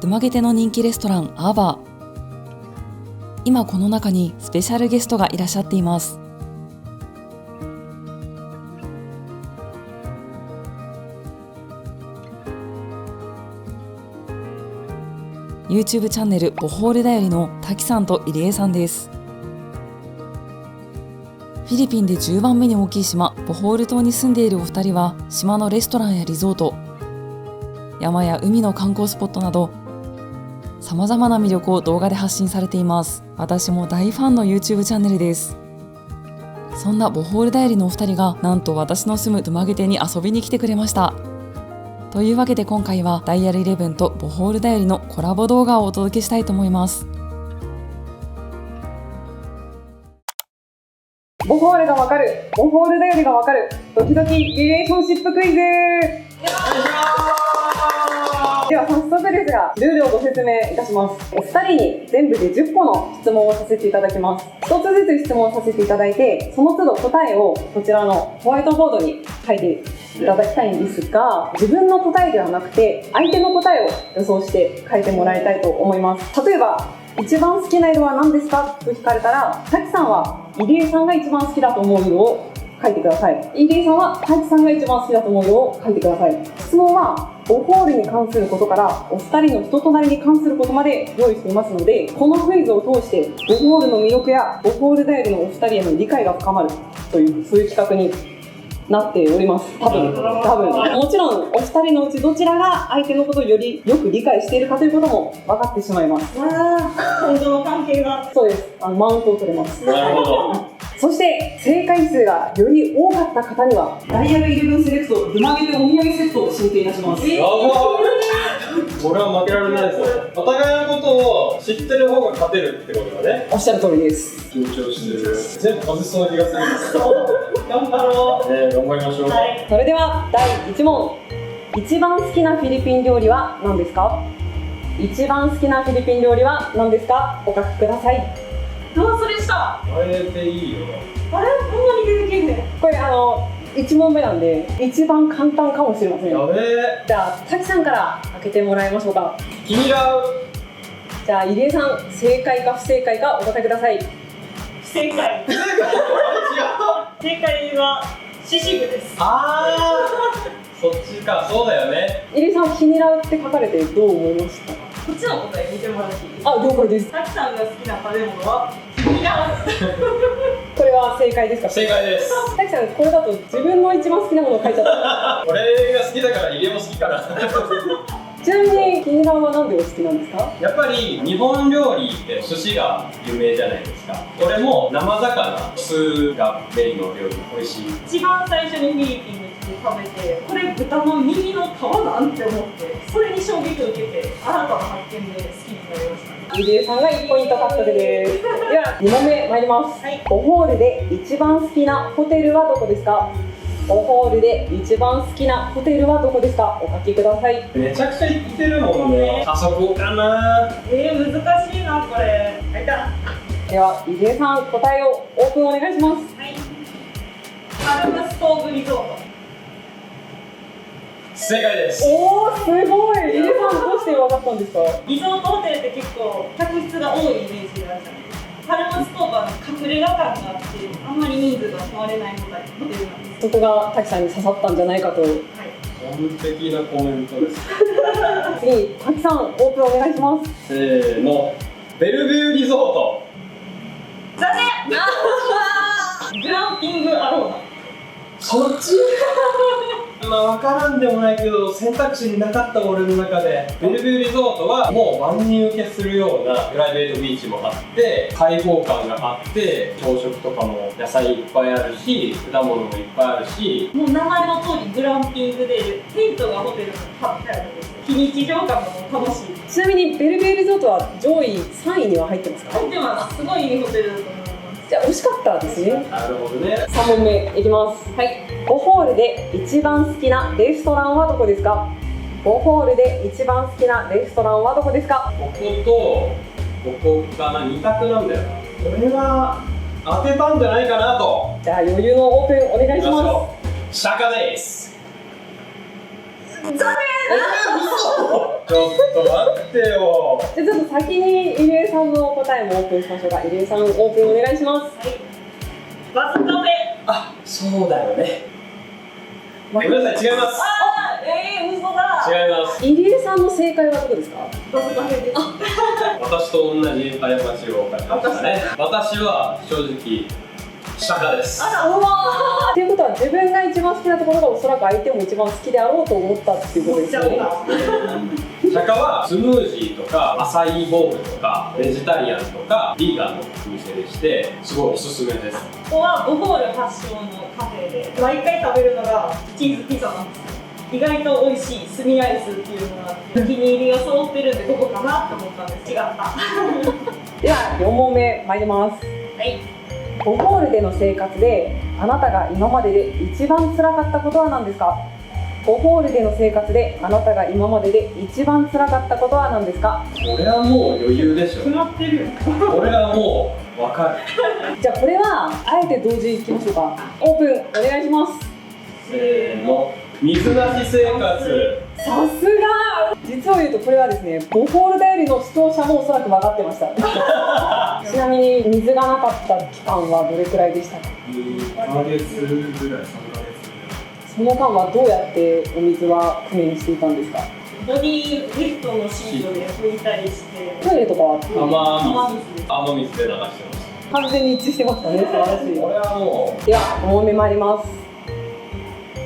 ドゥマゲテの人気レストランアーバー。今この中にスペシャルゲストがいらっしゃっています。YouTube チャンネルボホールだよりの滝さんと入江さんです。フィリピンで10番目に大きい島ボホール島に住んでいるお二人は、島のレストランやリゾート、山や海の観光スポットなど様々な魅力を動画で発信されています。私も大ファンの YouTube チャンネルです。そんなボホールだよりのお二人が、なんと私の住むドゥマゲテに遊びに来てくれました。というわけで今回はダイヤル11とボホールだよりのコラボ動画をお届けしたいと思います。ボホールがわかる、ボホールだよりがわかる、ドキドキリレーションシップクイズ。では早速ですが、ルールをご説明いたします。お二人に全部で10個の質問をさせていただきます。1つずつ質問させていただいて、その都度答えをこちらのホワイトボードに書いていただきたいんですが、自分の答えではなくて相手の答えを予想して書いてもらいたいと思います。例えば、一番好きな色は何ですかと聞かれたら、滝さんは入江さんが一番好きだと思う色を書いてください。入江さんは滝さんが一番好きだと思う色を書いてください。質問はボホールに関することからお二人の人となりに関することまで用意していますので、このクイズを通してボホールの魅力やボホールだよりのお二人への理解が深まるという、そういう企画になっております。多分もちろんお二人のうちどちらが相手のことをよりよく理解しているかということも分かってしまいます。本当の関係が。そうです。マウントを取れます。なるほど。そして正解数がより多かった方にはダイヤル11セレクトドゥマゲテお土産セットを進呈いたします。やばー。これは負けられないぞ。お互いのことを知ってる方が勝てるってことだね。おっしゃる通りです。緊張してる。全部外しそうな気がするんですけど。頑張ろう。頑張りましょう。はい。それでは第1問。一番好きなフィリピン料理は何ですか？一番好きなフィリピン料理は何ですか？お書きください。どうそれした？あれでいいよ。あれこんなに出てけんねん。これ1問目なんで一番簡単かもしれません。やべえ。じゃあ滝さんから開けてもらいましょうか。気になる。じゃあ入江さん、正解か不正解かお答えください。不正解。違う。正解はシシグです。あー、そっちか。そうだよね。入江さん、気に入って書かれてどう思いましたか？こっちの答え見てもらっていいですか？あ、了解です。滝さんが好きな食べ物はニラ。これは正解ですか？正解です。滝さん、これだと自分の一番好きなものを書いちゃった。俺が好きだから入江も好きかな。ちなみにキニランは何でお好きなんですか？やっぱり日本料理って寿司が有名じゃないですか。これも生魚、酢がメインの料理、美味しい。一番最初にフィリピンに来て食べて、これ豚の耳の皮なんて思って、それに衝撃を受けて新たな発見で好きになりました。入江さんが1ポイント獲得です。では2問目参ります。はい、ボホールで一番好きなホテルはどこですか？ボホールで一番好きなホテルはどこですか？お書きください。めちゃくちゃ行ってるもんね。あそこかな。難しいなこれ。はいた。では入江さん、答えをオープンお願いします。はい。パルムストーブリゾート。正解です。おー、すごい。入江さん、どうして分かったんですか？リゾートホテルって結構客室が多いイメージがあるじゃないですか。パルムストーブは隠れ家感があって、あんまり人数が泊まれないホテルなんです。そこが滝さんに刺さったんじゃないかと。はい。完璧なコメントです。次に滝さん、オープンお願いします。せーの、ベルビューリゾート。残念。グランピングアローナ。そっちまあ分からんでもないけど、選択肢になかった俺の中で。ベルビューリゾートはもう万人受けするようなプライベートビーチもあって、開放感があって、朝食とかも野菜いっぱいあるし、果物もいっぱいあるし、もう名前の通りグランピングでテントがホテルに張ってあるんですよ。非日常感がもう楽しい。ちなみにベルビューリゾートは上位3位には入ってますか？入ってます。すごいいいホテルだと思います。じゃあ惜しかったですね。なるほどね。3問目いきます。はい。ボホールで一番好きなレストランはどこですか？ボホールで一番好きなレストランはどこですか？こことここかな、2択なんだよな。これは当てたんじゃないかなと。じゃあ余裕のオープンお願いしまシャカです。残念。嘘。ちょっと待ってよ。じゃあちょっと先に入江さんの答えもオープンしましょうか。入江さんオープンお願いします。バズカフェ。あ、そうだよね。ごめんなさい、違います。嘘だ。違います。入江さんの正解はどこですか？バズカフェです。私と同じ過ちを犯しましたね。私は正直釈迦です。っていうことは自分が一番好きなところがおそらく相手も一番好きであろうと思ったっていうことですよね。釈迦はスムージーとかアサイーボウルとかベジタリアンとかビーガンのお店でしてすごいおすすめです。ここはボホール発祥のカフェで毎回食べるのがチーズピザなんですよ。意外と美味しいスミアイスっていうのがあってお気に入りが揃ってるんでここかなって思ったんです違った。では4問目参ります。はい。ボホールでの生活であなたが今までで一番辛かったことは何ですか？ボホールでの生活であなたが今までで一番辛かったことは何ですか？これはもう余裕でしょ。決まってるよ。これはもう分かる。じゃあこれはあえて同時にいきましょうか。オープンお願いします。せーの、水なし生活。さすが。実を言うとこれはですね、ボホールだよりの視聴者もおそらく分かってました。ちなみに水がなかった期間はどれくらいでしたか2ヶ月ぐらい、3ヶ月ぐらい。その間はどうやってお水は工面していたんですか？ボディリフトのシートで拭いたりしてトイレとかは雨水で流してまし完全に一致してましたね。素晴らしい。た。これはもでは5問目参ります。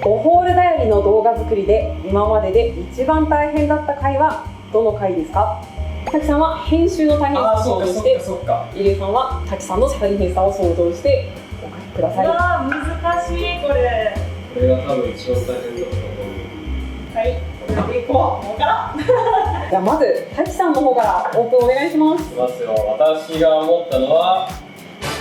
ボホールだよりの動画作りで今までで一番大変だった回はどの回ですか？滝さんは編集の大変さを想像してそっか。入江さんは滝さんの大変さを想像してお書きください。はわー難しいこれ。これが多分一番大変だったと思う。はいこれでいこう。もうからじゃあまず滝さんの方からオープンお願いします。いきますよ。私が思ったのは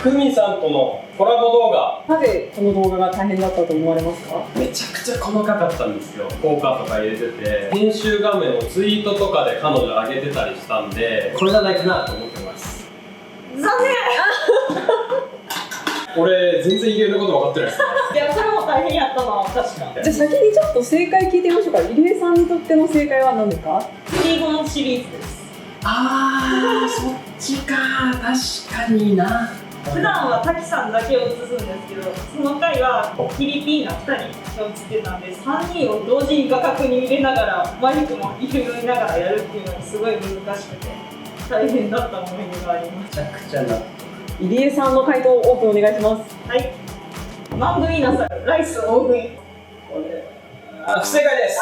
クミさんとのコラボ動画。なぜこの動画が大変だったと思われますか？めちゃくちゃ細かかったんですよ。効果とか入れてて編集画面をツイートとかで彼女上げてたりしたんでこれじゃないかなと思ってます。残念。俺全然入江のこと分かってないですね。いやそれも大変やったな確か。じゃあ先にちょっと正解聞いてみましょうか。入江さんにとっての正解は何ですか？釣りゴンシリーズです。あーそっちか。確かにな。普段は滝さんだけを映すんですけどその回はフィリピンな2人が映ってたんで3人を同時に画角に入れながらマイクも入れながらやるっていうのがすごい難しくて大変だった思い出があります。めちゃくちゃな。入江さんの回答オープンお願いします。はいマングイーナさんライス大食い。不正解です。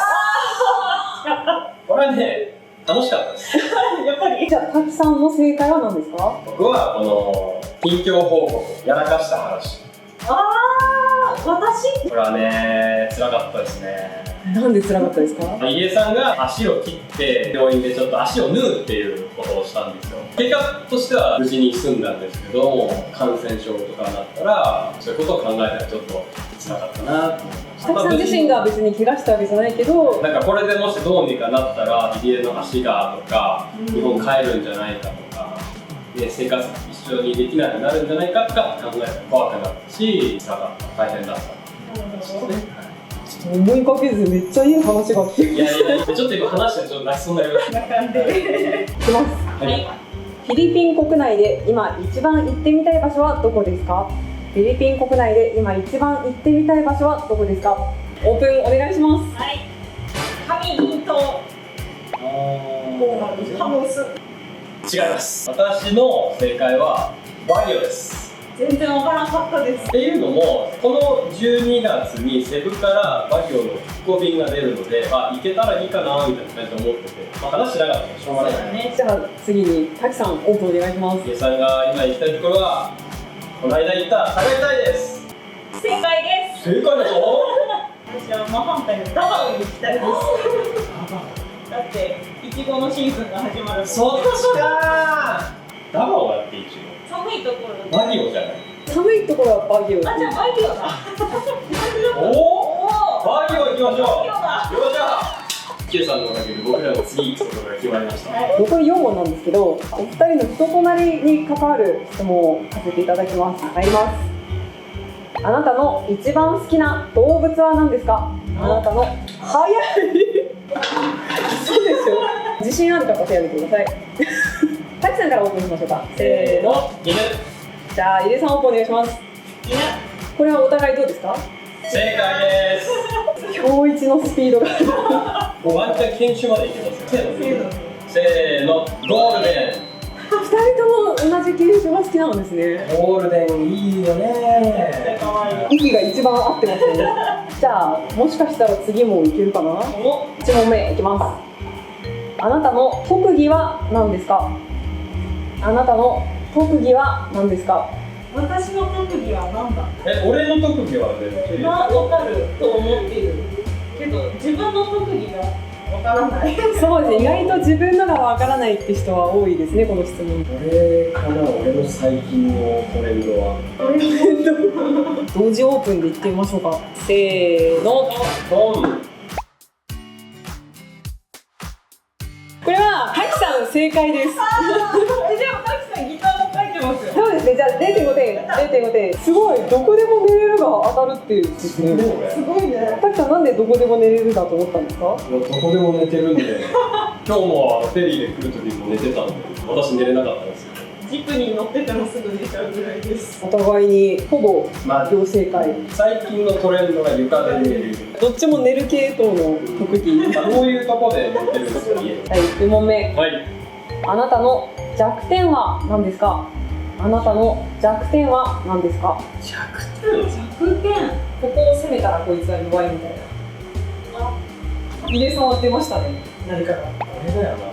これはね楽しかったです。やっぱりじゃあ滝さんの正解は何ですか？僕はこの近況報告やらかした話。私これはね辛かったですね。なんで辛かったですか？入江さんが足を切って病院でちょっと足を縫うっていうことをしたんですよ。結果としては無事に済んだんですけど感染症とかになったらそういうことを考えたらちょっと辛かったなと思いました。滝さん自身が別に怪我したわけじゃないけど、なんかこれでもしどうにかなったら入江の足がとか日本帰るんじゃないかとか、で生活一緒にできなくなるんじゃないかとか考えたら怖くなったし辛かった大変だった思いかけずめっちゃいい話が聞ける。いやいやちょっと今話してちょっと泣きそうになりました。なんでいきます。はいフィリピン国内で今一番行ってみたい場所はどこですか？フィリピン国内で今一番行ってみたい場所はどこですか？オープンお願いします。はい上銀島ハムス。違います。私の正解はバギオです。全然わからなかったです。っていうのもこの12月にセブからバギオの復興便が出るので行けたらいいかなみたいな感じで思ってて、話しなかったらしょうがないそうだね。じゃあ次に滝さんオープンお願いします。入江さんが今行きたいところはこの間行った高いタイです。正解です。正解だぞ。私は真反対のダバオに行きたいです。だってイチゴのシーズンが始まる。そっちかー。ダバオだって一寒いところ応バギオじゃない。寒いところはバギオ。あ、じゃあバギオだ。おおバギオ行きましょう。バギオだ。よっしゃ。Q さんのおかげで僕らの次行くことが決まりました。残り4問なんですけど、お二人の人となりに関わる質問をさせていただきます。参ります。あなたの一番好きな動物は何ですか？あなたの早い。そうでしょ。自信ある方手挙げてください。滝さんからオープンしましょうか。せーの。犬。じゃあ入江さんオープンお願いします。犬。これはお互いどうですか？正解です。今日一のスピードが。もうワンチャン研修までいけますよ。せーの、ゴールデン。二人とも同じ犬種が好きなんですね。ゴールデンいいよね。かわいい。息が一番合ってますね。じゃあもしかしたら次もいけるかな。1問目いきます。あなたの特技は何ですか？あなたの特技は何ですか？私の特技は何だ？俺の特技はね、分かると思っているけど自分の特技が分からない。そうですね、意外と自分のがわからないって人は多いですね、この質問。俺かな、俺の最近のトレンドは。同時オープンでいってみましょうか。せーの。ドン。これは滝さん正解です。でも滝さんギターも書いてますよ。そうですね、じゃあ0.5点、0.5点。すごい、どこでも寝れるが当たるっていうですね。すごいね。滝さんなんでどこでも寝れるだと思ったんですか？どこでも寝てるんで、今日もフェリーで来る時も寝てたんで、私寝れなかったんですよ。ジップに乗っててもすぐ寝ちゃうぐらいです。お互いにほぼ両正解。最近のトレンドが床で寝る。どっちも寝る系統の特技。こういうとこで寝てるんですよ、家。はい、2問目。はい。あなたの弱点は何ですか？あなたの弱点は何ですか？弱点。ここを攻めたらこいつは弱いみたいな。入江さんは出ましたね。何かが。あれだよな。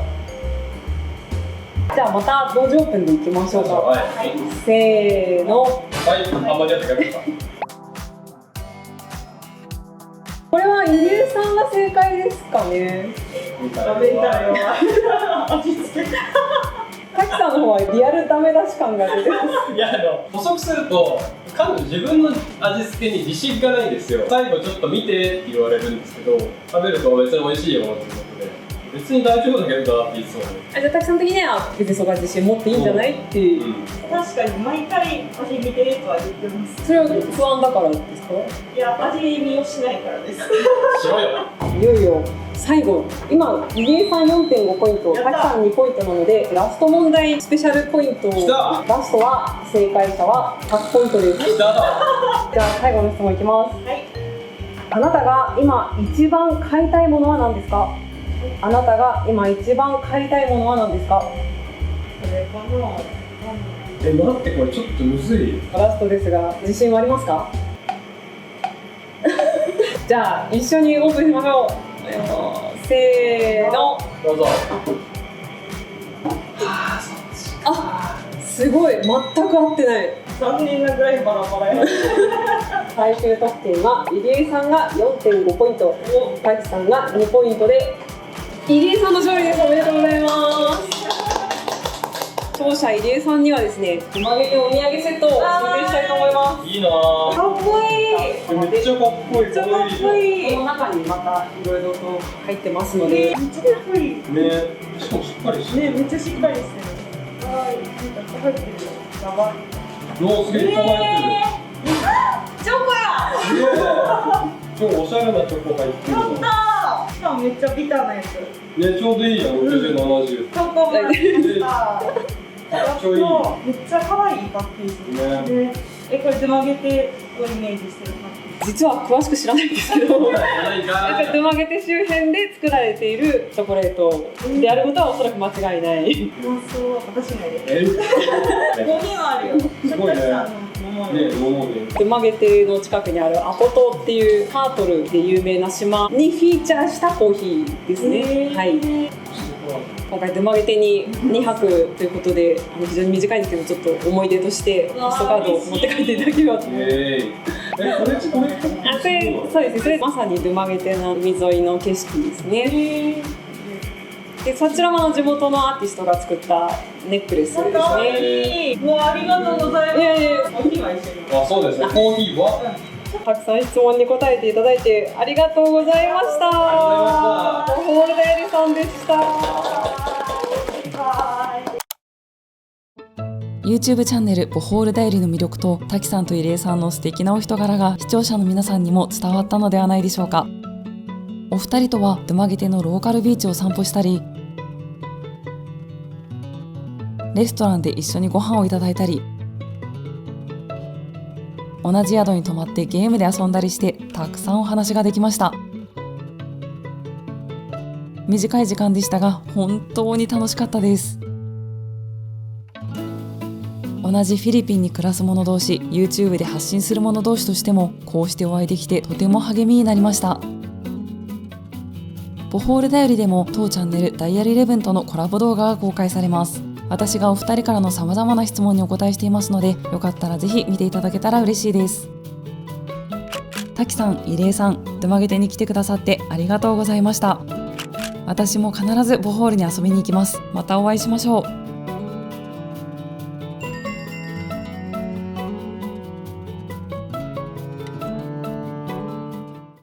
じゃあまた同時オープンでいきましょうか。はい。せーの。はい、あんまりやってください。これは入江さんが正解ですかね。ダメだよ。味付け。滝さんの方はリアルダメ出し感が出てます。いや、補足すると、彼女自分の味付けに自信がないんですよ。最後ちょっと見てって言われるんですけど、食べると別に美味しいよっていうことで、別に大丈夫だけどなって言ってたので。じゃあ滝さん的には別にそこは自信持っていいんじゃないっていう。確かに毎回味見てとは言ってます。それは不安だからですか？いや、味見をしないからです。しろよ。いよいよ最後、今入江さん 4.5 ポイント、滝さん2ポイントなのでラスト問題スペシャルポイント。きた。ラストは正解者は100ポイントです。来た。じゃあ最後の質問いきます。はい。あなたが今一番買いたいものは何ですか？あなたが今一番買いたいものは何ですか？これかな。待って、これちょっとむずい。ラストですが自信はありますか？じゃあ一緒にオープンしましょう。せーの。どうぞ。あ、すごい、全く合ってない。残念なぐらいバラバラや。最終得点は入江さんが 4.5 ポイント、滝さんが2ポイントで入江さんの勝利です。おめでとうございます。勝者入江さんにはですね、曲げてお土産セットを進呈したいと思います。いいなぁ。かっこいい。めっちゃかっこいい。めっちゃかっこいい。この中にまたいろいろと入ってますので、めっちゃかっこいい。ね、しかもしっかりしてる。ね、めっちゃしっかりしてる。はい、なんか入ってるよ。やばい。ロースケート入ってる。チョコや。すげえ。超おしゃれなチョコ入ってる。やったー。しかもめっちゃビターなやつ。ね、ちょうどいいやん、60、70。チョコもらいました。かっちょいい。めっちゃ可愛いパッケージ。ね。これで曲げてをイメージしてるパッケージ。実は詳しく知らないんですけど、ないかドマゲテ周辺で作られているチョコレートであることはおそらく間違いない。うまそう。私ないで。えここにもあるよ。すごいね。ね、桃で。ドマゲテの近くにあるアポ島っていうタートルで有名な島にフィーチャーしたコーヒーですね。はい。今回ドマゲテに2泊ということで非常に短いんですけど、ちょっと思い出としてポストカードを持って帰っていただければと。これあ、そうですね。それまさにドマゲテの海沿いの景色ですね。で、そちらも地元のアーティストが作ったネックレスですね。かわいい。もうありがとうございます。いやいや、コーヒーは一緒に。あ、そうですね。コーヒーはたくさん質問に答えていただいてありがとうございました。ホールダエリさんでした。YouTube チャンネルボホールダイリーの魅力と滝さんと入江さんの素敵なお人柄が視聴者の皆さんにも伝わったのではないでしょうか。お二人とはドゥマゲテのローカルビーチを散歩したり、レストランで一緒にご飯をいただいたり、同じ宿に泊まってゲームで遊んだりしてたくさんお話ができました。短い時間でしたが本当に楽しかったです。同じフィリピンに暮らす者同士、 YouTube で発信する者同士としてもこうしてお会いできてとても励みになりました。ボホールだよりでも当チャンネルダイヤル11とのコラボ動画が公開されます。私がお二人からの様々な質問にお答えしていますので、よかったらぜひ見ていただけたら嬉しいです。滝さん、入江さん、ドゥマゲテに来てくださってありがとうございました。私も必ずボホールに遊びに行きます。またお会いしましょう。